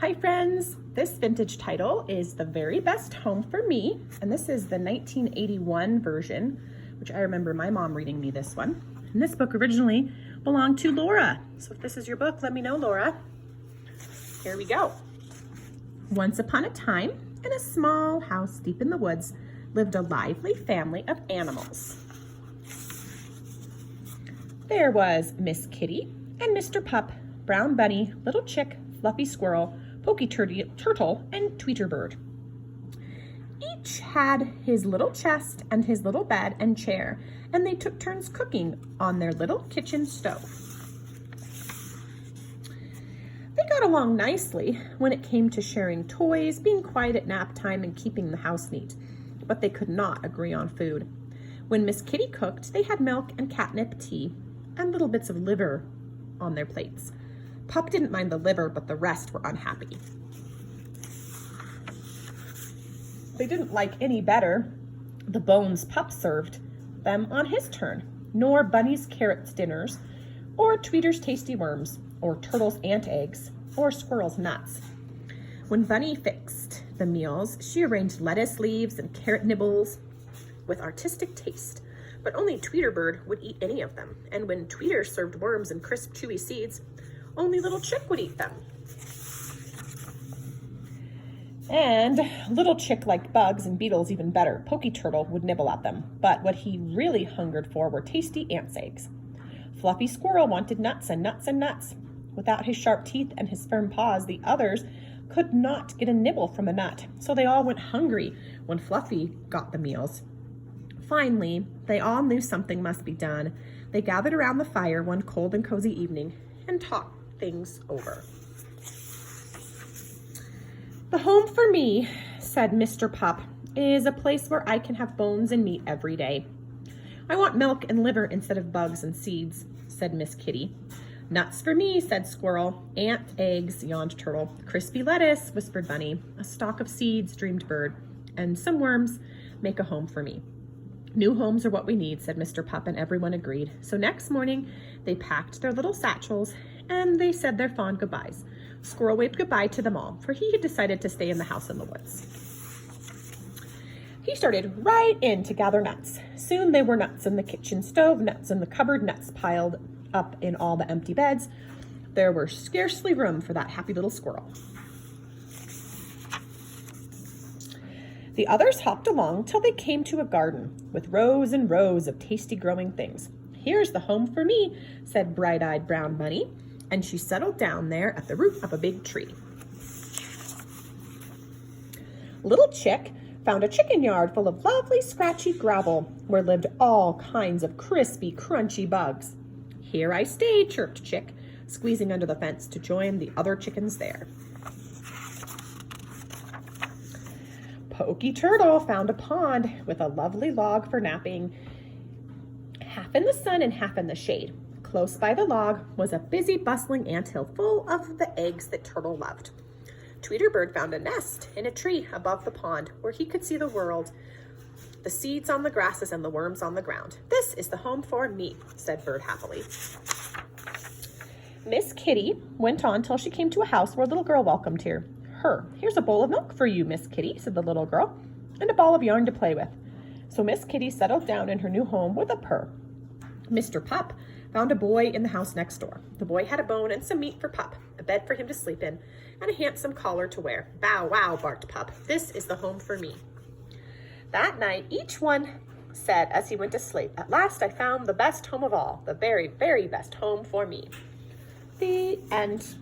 Hi friends, this vintage title is The Very Best Home for Me, and this is the 1981 version, which I remember my mom reading me this one. And this book originally belonged to Laura. So if this is your book, let me know, Laura. Here we go. Once upon a time, in a small house deep in the woods, lived a lively family of animals. There was Miss Kitty and Mr. Pup, Brown Bunny, Little Chick, Fluffy Squirrel, Pokey Turtle, and Tweeter Bird. Each had his little chest and his little bed and chair, and they took turns cooking on their little kitchen stove. They got along nicely when it came to sharing toys, being quiet at nap time, and keeping the house neat, but they could not agree on food. When Miss Kitty cooked, they had milk and catnip tea and little bits of liver on their plates. Pup didn't mind the liver, but the rest were unhappy. They didn't like any better the bones Pup served them on his turn, nor Bunny's carrots dinners, or Tweeter's tasty worms, or Turtle's ant eggs, or Squirrel's nuts. When Bunny fixed the meals, she arranged lettuce leaves and carrot nibbles with artistic taste, but only Tweeter Bird would eat any of them, and when Tweeter served worms and crisp chewy seeds, only Little Chick would eat them. And Little Chick liked bugs and beetles even better. Pokey Turtle would nibble at them, but what he really hungered for were tasty ants' eggs. Fluffy Squirrel wanted nuts and nuts and nuts. Without his sharp teeth and his firm paws, the others could not get a nibble from a nut, so they all went hungry when Fluffy got the meals. Finally, they all knew something must be done. They gathered around the fire one cold and cozy evening and talked things over. The home for me, said Mr. Pup, is a place where I can have bones and meat every day. I want milk and liver instead of bugs and seeds, said Miss Kitty. Nuts for me, said Squirrel. Ant eggs, yawned Turtle. Crispy lettuce, whispered Bunny. A stalk of seeds, dreamed Bird. And some worms make a home for me. New homes are what we need, said Mr. Pup, and everyone agreed. So next morning, they packed their little satchels and they said their fond goodbyes. Squirrel waved goodbye to them all, for he had decided to stay in the house in the woods. He started right in to gather nuts. Soon there were nuts in the kitchen stove, nuts in the cupboard, nuts piled up in all the empty beds. There were scarcely room for that happy little squirrel. The others hopped along till they came to a garden with rows and rows of tasty growing things. Here's the home for me, said bright-eyed Brown Bunny, and she settled down there at the root of a big tree. Little Chick found a chicken yard full of lovely scratchy gravel where lived all kinds of crispy, crunchy bugs. Here I stay, chirped Chick, squeezing under the fence to join the other chickens there. Pokey Turtle found a pond with a lovely log for napping, half in the sun and half in the shade. Close by the log was a busy, bustling anthill full of the eggs that Turtle loved. Tweeter Bird found a nest in a tree above the pond where he could see the world, the seeds on the grasses and the worms on the ground. This is the home for me, said Bird happily. Miss Kitty went on till she came to a house where a little girl welcomed her. Here's a bowl of milk for you, Miss Kitty, said the little girl, and a ball of yarn to play with. So Miss Kitty settled down in her new home with a purr. Mr. Pup found a boy in the house next door. The boy had a bone and some meat for Pup, a bed for him to sleep in, and a handsome collar to wear. Bow wow, barked Pup. This is the home for me. That night, each one said as he went to sleep, at last I found the best home of all, the very, very best home for me. The end.